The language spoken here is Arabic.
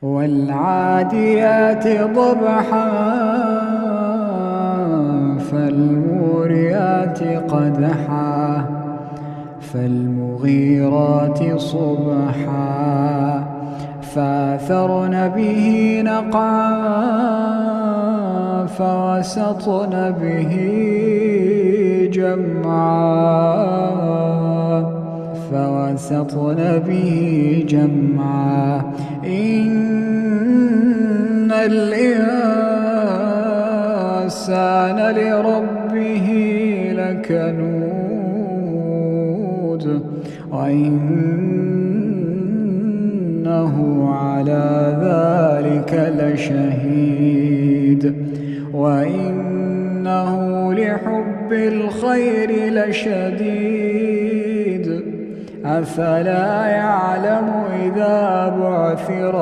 والعاديات ضبحا فالموريات قدحا فالمغيرات صبحا فأثرن به نقعا فوسطن به جمعا إن الإنسان لربه لكنود وإنه على ذلك لشهيد وإنه لحب الخير لشديد أفلا يعلم إذا بعثر